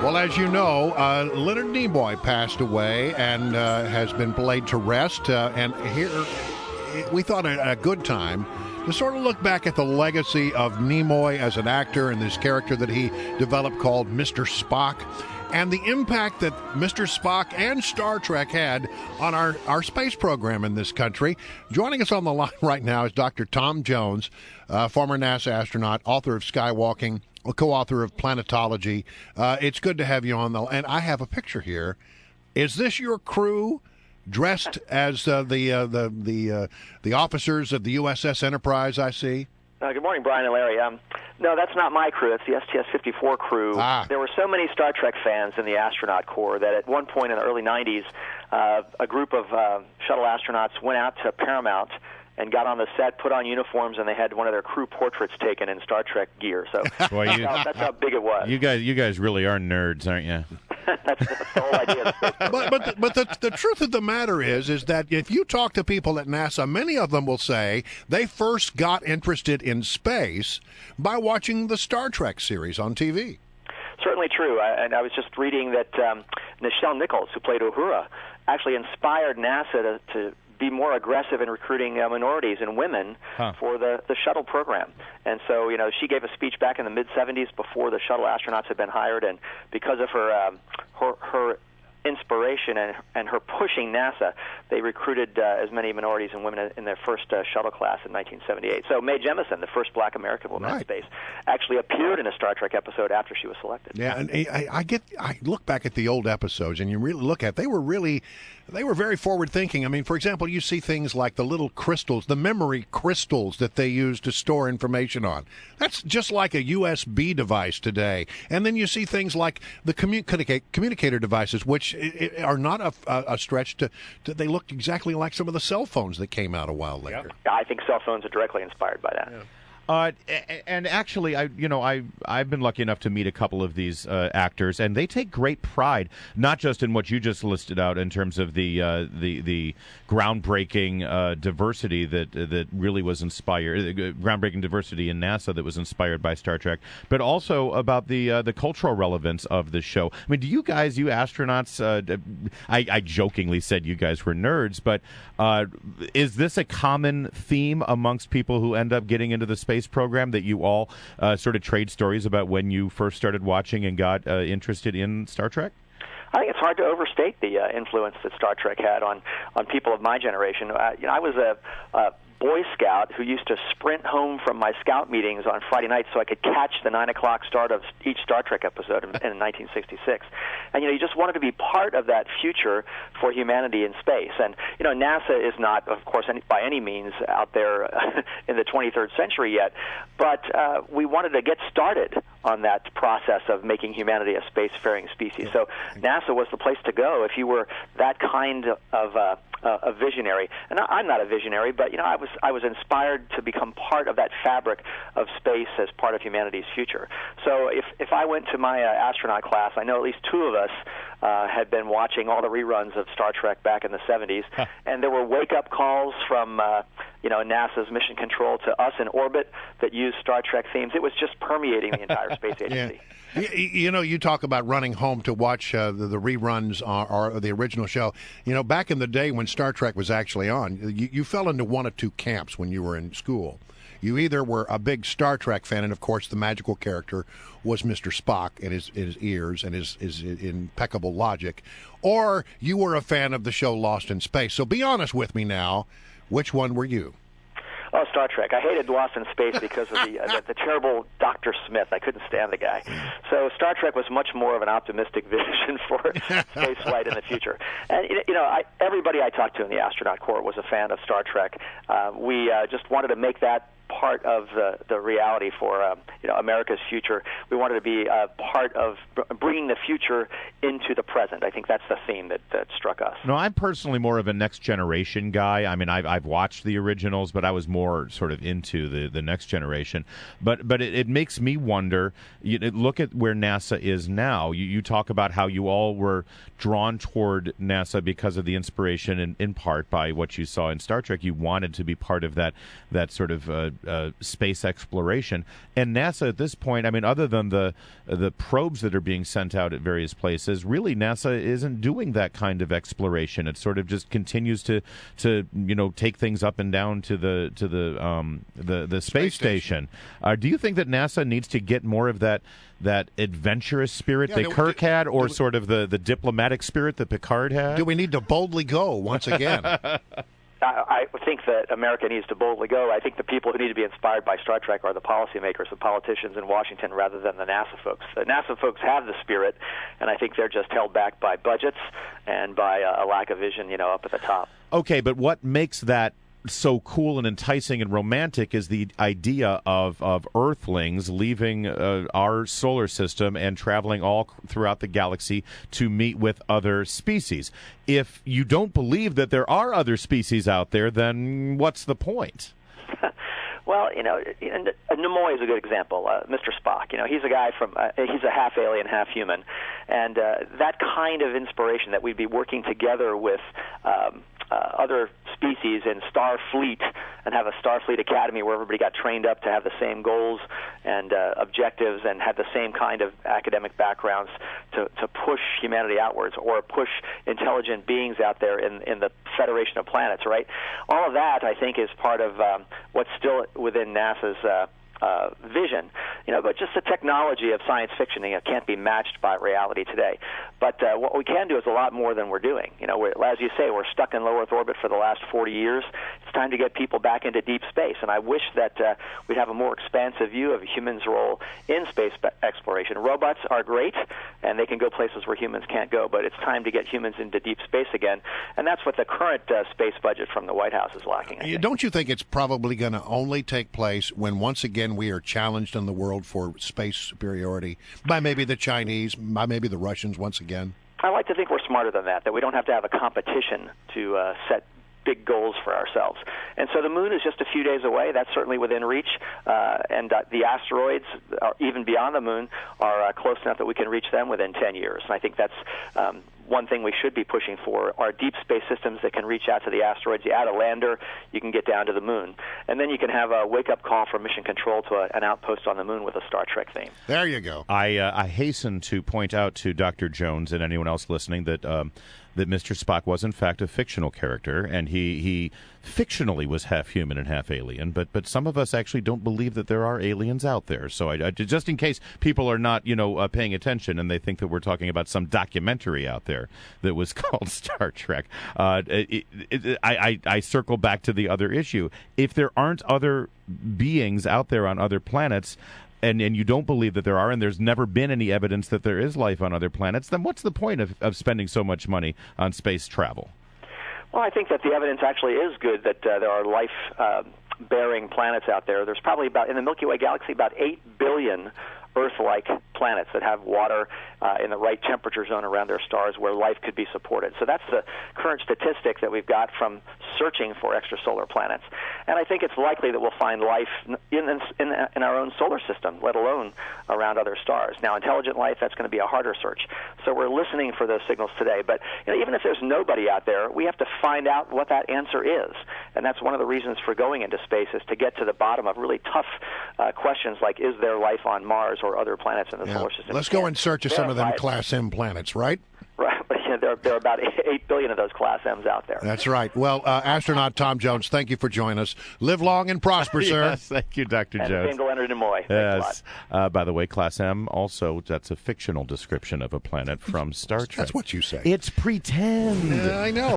Well, as you know, Leonard Nimoy passed away and has been laid to rest. And here we thought a good time to sort of look back at the legacy of Nimoy as an actor and this character that he developed called Mr. Spock, and the impact that Mr. Spock and Star Trek had on our space program in this country. Joining us on the line right now is Dr. Tom Jones, former NASA astronaut, author of Skywalking, a co-author of Planetology. It's good to have you on and I have a picture here. Is this your crew dressed as the officers of the USS Enterprise? I see. Good morning, Brian and Larry. No, that's not my crew. It's the STS-54 crew. There were so many Star Trek fans in the astronaut corps that at one point in the early 90s, a group of shuttle astronauts went out to Paramount and got on the set, put on uniforms, and they had one of their crew portraits taken in Star Trek gear. So Boy, that's how big it was. You guys really are nerds, aren't you? That's the whole idea of space program. But the truth of the matter is that if you talk to people at NASA, many of them will say they first got interested in space by watching the Star Trek series on TV. Certainly true. And I was just reading that Nichelle Nichols, who played Uhura, actually inspired NASA to be more aggressive in recruiting minorities and women for the shuttle program. And so, she gave a speech back in the mid-'70s before the shuttle astronauts had been hired, and because of her inspiration and her pushing NASA, they recruited as many minorities and women in their first shuttle class in 1978. So Mae Jemison, the first black American woman in space, actually appeared in a Star Trek episode after she was selected. Yeah, and I look back at the old episodes, and you really look at they were very forward thinking. I mean, for example, you see things like the little crystals, the memory crystals that they use to store information on. That's just like a USB device today. And then you see things like the communicator devices, which are not a stretch to they look exactly like some of the cell phones that came out a while later. Yeah, I think cell phones are directly inspired by that. Yeah. And actually, I've been lucky enough to meet a couple of these actors, and they take great pride not just in what you just listed out in terms of the groundbreaking diversity that really was inspired, groundbreaking diversity in NASA that was inspired by Star Trek, but also about the cultural relevance of the show. I mean, do you guys, you astronauts, I jokingly said you guys were nerds, but is this a common theme amongst people who end up getting into the space program, that you all sort of trade stories about when you first started watching and got interested in Star Trek? I think it's hard to overstate the influence that Star Trek had on people of my generation. I was a Boy Scout who used to sprint home from my scout meetings on Friday nights so I could catch the 9 o'clock start of each Star Trek episode in 1966. And, you just wanted to be part of that future for humanity in space. And, NASA is not, of course, by any means out there in the 23rd century yet, but we wanted to get started on that process of making humanity a spacefaring species. So NASA was the place to go if you were that kind of a visionary. And I'm not a visionary, but I was inspired to become part of that fabric of space as part of humanity's future. So if I went to my astronaut class, I know at least two of us had been watching all the reruns of Star Trek back in the 70s, and there were wake-up calls from NASA's mission control to us in orbit that used Star Trek themes. It was just permeating the entire space agency. Yeah. You talk about running home to watch the reruns or the original show. Back in the day when Star Trek was actually on, you fell into one of two camps when you were in school. You either were a big Star Trek fan, and of course the magical character was Mr. Spock and his ears and his impeccable logic, or you were a fan of the show Lost in Space. So be honest with me now, which one were you? Oh, Star Trek. I hated Lost in Space because of the terrible Dr. Smith. I couldn't stand the guy. So Star Trek was much more of an optimistic vision for space flight in the future. And, everybody I talked to in the astronaut corps was a fan of Star Trek. We just wanted to make that part of the reality for America's future. We wanted to be part of bringing the future into the present. I think that's the theme that struck us. No, I'm personally more of a next generation guy. I mean, I've watched the originals, but I was more sort of into the next generation. But it makes me wonder. Look at where NASA is now. You talk about how you all were drawn toward NASA because of the inspiration, in part by what you saw in Star Trek. You wanted to be part of that sort of space exploration. And NASA at this point, I mean, other than the probes that are being sent out at various places, really NASA isn't doing that kind of exploration. It sort of just continues to take things up and down to the space station. Do you think that NASA needs to get more of that adventurous spirit that Kirk had, or sort of the diplomatic spirit that Picard had? Do we need to boldly go once again? I think that America needs to boldly go. I think the people who need to be inspired by Star Trek are the policymakers, the politicians in Washington, rather than the NASA folks. The NASA folks have the spirit, and I think they're just held back by budgets and by a lack of vision, up at the top. Okay, but what makes that so cool and enticing and romantic is the idea of Earthlings leaving our solar system and traveling all throughout the galaxy to meet with other species. If you don't believe that there are other species out there, then what's the point? Well, Nimoy is a good example. Mr. Spock, he's a guy he's a half alien, half human, and that kind of inspiration that we'd be working together with other species in Starfleet and have a Starfleet Academy where everybody got trained up to have the same goals and objectives and had the same kind of academic backgrounds to push humanity outwards or push intelligent beings out there in the Federation of Planets, right? All of that, I think, is part of what's still within NASA's vision, but just the technology of science fiction can't be matched by reality today. But what we can do is a lot more than we're doing. As you say, we're stuck in low Earth orbit for the last 40 years. It's time to get people back into deep space, and I wish that we'd have a more expansive view of humans' role in space exploration. Robots are great, and they can go places where humans can't go, but it's time to get humans into deep space again, and that's what the current space budget from the White House is lacking, I think. Don't you think it's probably going to only take place when, once again, we are challenged in the world for space superiority by maybe the Chinese, by maybe the Russians once again? I like to think we're smarter than that we don't have to have a competition to set big goals for ourselves. And so the moon is just a few days away. That's certainly within reach. And the asteroids, even beyond the moon, are close enough that we can reach them within 10 years. And I think that's one thing we should be pushing for are deep space systems that can reach out to the asteroids. You add a lander, you can get down to the moon. And then you can have a wake-up call from mission control to an outpost on the moon with a Star Trek theme. There you go. I hasten to point out to Dr. Jones and anyone else listening that Mr. Spock was in fact a fictional character, and he fictionally was half human and half alien. But some of us actually don't believe that there are aliens out there. So I just in case people are not paying attention and they think that we're talking about some documentary out there that was called Star Trek, I circle back to the other issue. If there aren't other beings out there on other planets, and you don't believe that there are, and there's never been any evidence that there is life on other planets, then what's the point of spending so much money on space travel? Well, I think that the evidence actually is good that there are life-bearing planets out there. There's probably in the Milky Way galaxy, about 8 billion Earth-like planets that have water in the right temperature zone around their stars where life could be supported. So that's the current statistic that we've got from searching for extrasolar planets. And I think it's likely that we'll find life in our own solar system, let alone around other stars. Now, intelligent life, that's going to be a harder search. So we're listening for those signals today. But even if there's nobody out there, we have to find out what that answer is. And that's one of the reasons for going into space, is to get to the bottom of really tough questions like, is there life on Mars or other planets in the solar system? Let's go in search of some of them Class M planets, right? Right. There are about 8 billion of those Class M's out there. That's right. Well, astronaut Tom Jones, thank you for joining us. Live long and prosper, sir. Yes, thank you, Dr. And Jones. And Leonard Nimoy. Yes. By the way, Class M, also, that's a fictional description of a planet from Star Trek. That's what you say. It's pretend. I know.